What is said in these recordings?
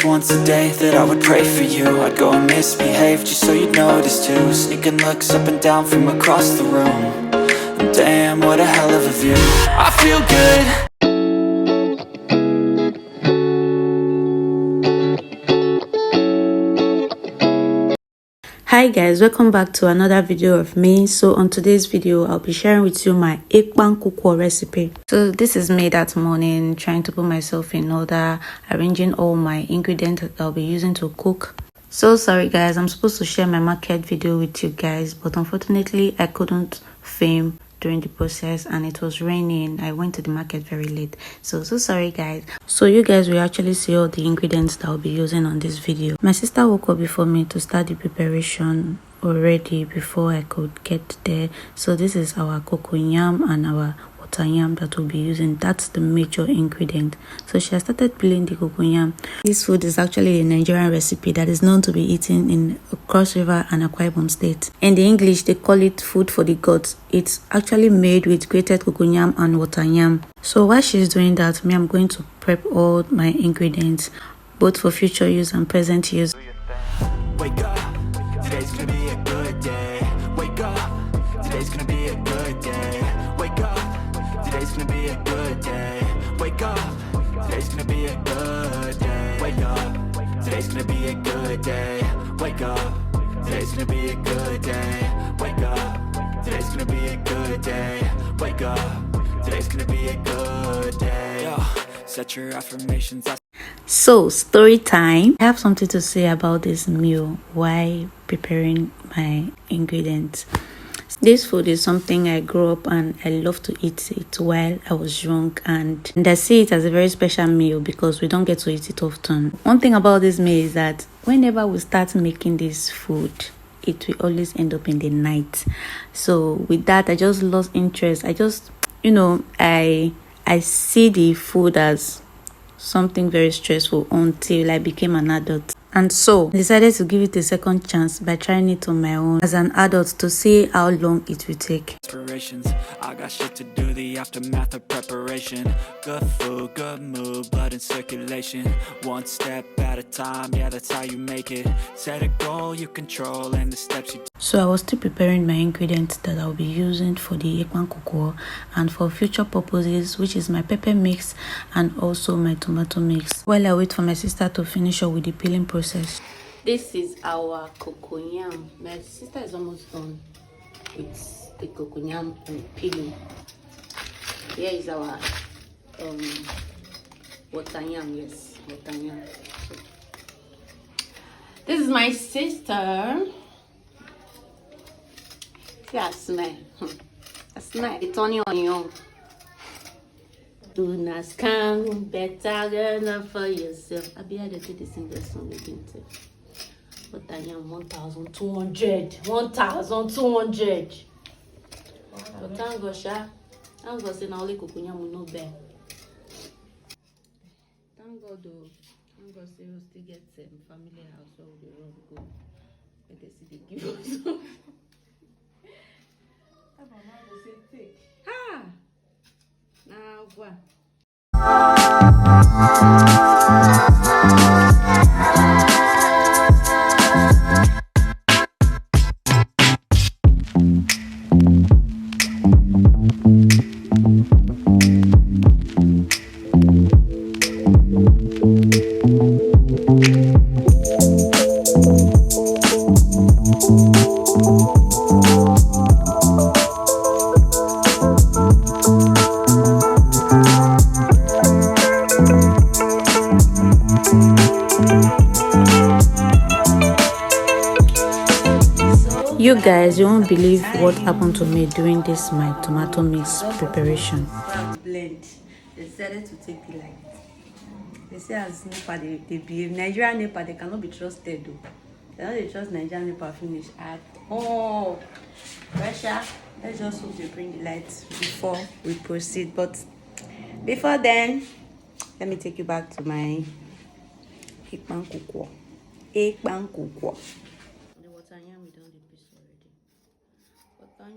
just once a day that I would pray for you. I'd go and misbehave just so you'd notice too. Sneaking looks up and down from across the room. And damn, what a hell of a view. I feel good. Hi guys, welcome back to another video of me. So on today's video I'll be sharing with you my EKPANG NKUKWO recipe. So this is me that morning, trying to put myself in order, arranging all my ingredients that I'll be using to cook. So sorry guys, I'm supposed to share my market video with you guys, but unfortunately I couldn't film during the process and it was raining. I went to the market very late, so sorry guys. So you guys will actually see all the ingredients that I'll be using on this video. My sister woke up before me to start the preparation already before I could get there. So this is our cocoyam and our yam that we'll be using. That's the major ingredient. So she has started peeling the cocoyam. This food is actually a Nigerian recipe that is known to be eaten in Cross River and Akwa Ibom state. In the English they call it food for the gods. It's actually made with grated cocoyam and yam. So while she's doing that, I'm going to prep all my ingredients both for future use and present use. Wake up, today's gonna be a good day. Wake up, today's gonna be a good day. Wake up, today's gonna be a good day. Wake up, today's gonna be a good day. Wake up, today's gonna be a good day. Wake up, today's gonna be a good day. Wake up, today's gonna be a good day. Wake up, today's gonna be a good day. Yo, set your affirmations. So story time. I have something to say about this meal while preparing my ingredients. This food is something I grew up and I love to eat it while I was young, and I see it as a very special meal because we don't get to eat it often. One thing about this meal is that whenever we start making this food, it will always end up in the night. So with that, I just lost interest. I just, I see the food as something very stressful until I became an adult. And so I decided to give it a second chance by trying it on my own as an adult to see how long it will take. I got shit to do, the aftermath of preparation. Good food, good mood, blood in circulation. One step at a time, yeah, that's how you make it. Set a goal you control and the steps you take. So I was still preparing my ingredients that I'll be using for the EKPANG NKUKWO and for future purposes, which is my pepper mix and also my tomato mix, while I wait for my sister to finish up with the peeling process. This is our cocoyam. My sister is almost done with the cocoyam and peeling. Here is our yam. Yes, yam. So, this is my sister. Yeah, smell. Smell. It's on your onion. Do not scam, better enough for yourself. I be able to do this in the song again too. But I am 1,200. 1,200. But thank God, thank God, say now only cocoyam will not bear. Thank God, though. Thank God, say we still get family house where we run go. But they see they give us. Ah! Now what? You guys, you won't believe what happened to me during this my tomato mix preparation. Blend. They decided to take the light. They say as NEPA they behave. Nigerian NEPA, they cannot be trusted though. They don't trust Nigerian NEPA finish at all. Russia, let's just hope they bring the lights before we proceed. But before then, let me take you back to my EKPANG NKUKWO. EKPANG NKUKWO. The water yam we done the piece already. Water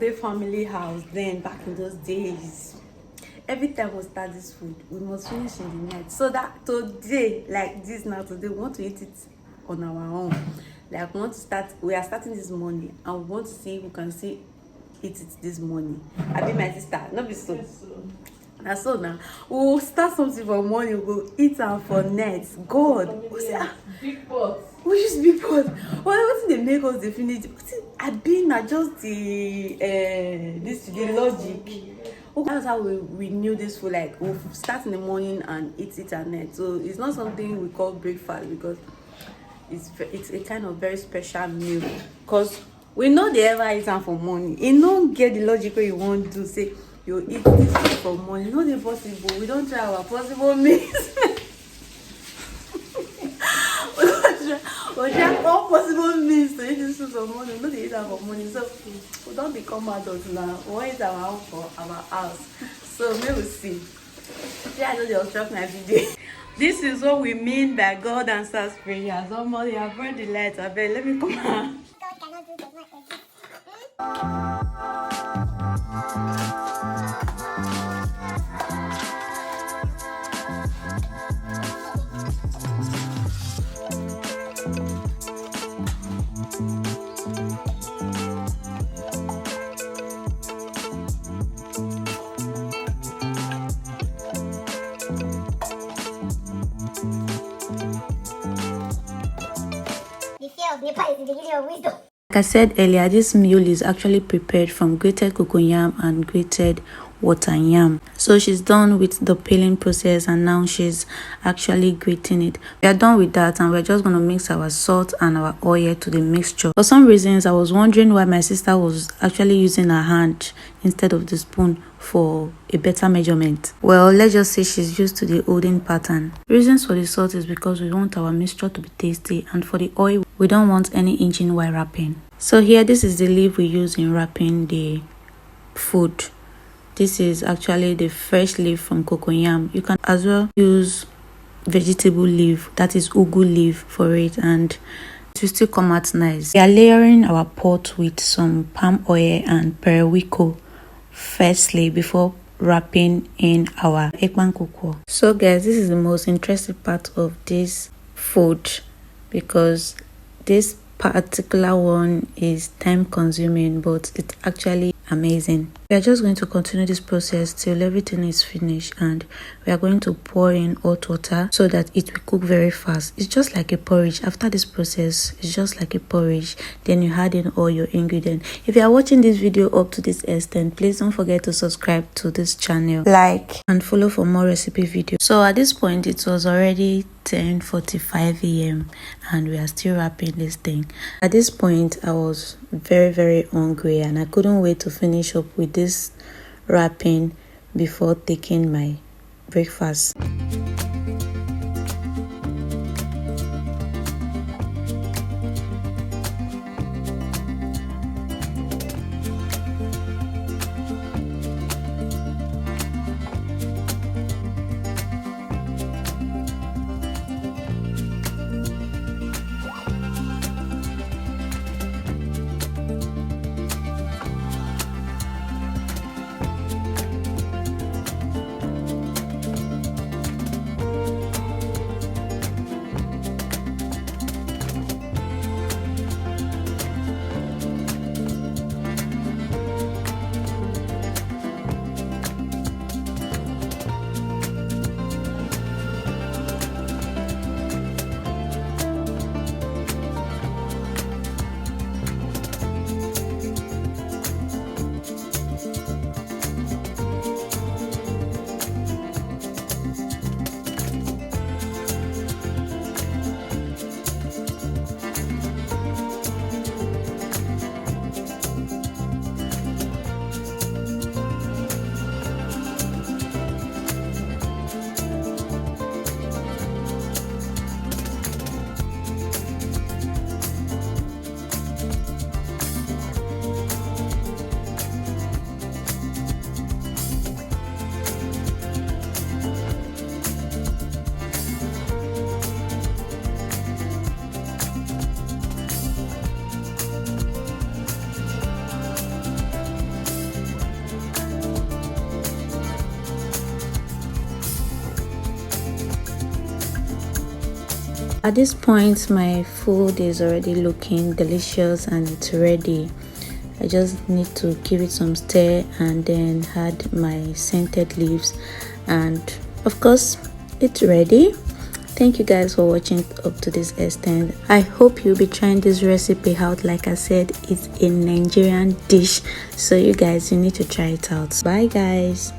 Ode family house, then back in those days, every time we start this food, we must finish in the night. So that today, like this now, today, we want to eat it on our own. Like we are starting this morning, and we want to see if we can eat it this morning. I be my sister, not be so. Yes, now so now we'll start something for morning, we'll eat am for night. God, Big pot. We use big pot. What they make us dey finish? I been just the logic. That's how we knew this food. Like we'll start in the morning and eat it at night. So it's not something we call breakfast because it's a kind of very special meal. Because we know they ever eat am for morning. You don't get the logic where you want to say you eat this food for morning. No, dey possible. We don't try our possible meals. We try all possible means to eat this food for morning. No, they eat am for morning. So we don't become adults now. We want eat our own for our house. So may we see. I know they obstruct my video. This is what we mean by God answers prayer. Somebody have burned the lights. I bet. Let me come out. God cannot do does not exist. The fear of Nepal is the beginning of wisdom. Like I said earlier, this meal is actually prepared from grated cocoyam and grated water yam. So she's done with the peeling process and now she's actually grating it. We are done with that and we're just going to mix our salt and our oil to the mixture. For some reasons, I was wondering why my sister was actually using her hand instead of the spoon for a better measurement. Well, let's just say she's used to the olden pattern. Reasons for the salt is because we want our mixture to be tasty, and for the oil, we don't want any engine while wrapping. So here, this is the leaf we use in wrapping the food. This is actually the fresh leaf from cocoyam. You can as well use vegetable leaf, that is ugu leaf, for it, and it will still come out nice. We are layering our pot with some palm oil and periwinkle firstly before wrapping in our EKPANG NKUKWO. So guys, this is the most interesting part of this food because this particular one is time consuming, but it's actually amazing. We are just going to continue this process till everything is finished, and we are going to pour in hot water so that it will cook very fast. It's just like a porridge. After this process, it's just like a porridge. Then you add in all your ingredients. If you are watching this video up to this extent, please don't forget to subscribe to this channel, like and follow for more recipe videos. So at this point, it was already 10:45 a.m. and we are still wrapping this thing. At this point, I was very hungry and I couldn't wait to finish up with this wrapping before taking my breakfast. At this point, my food is already looking delicious and it's ready. I just need to give it some stir and then add my scented leaves, and of course it's ready. Thank you guys for watching up to this extent. I hope you'll be trying this recipe out. Like I said, it's a Nigerian dish, so you guys, you need to try it out. Bye guys.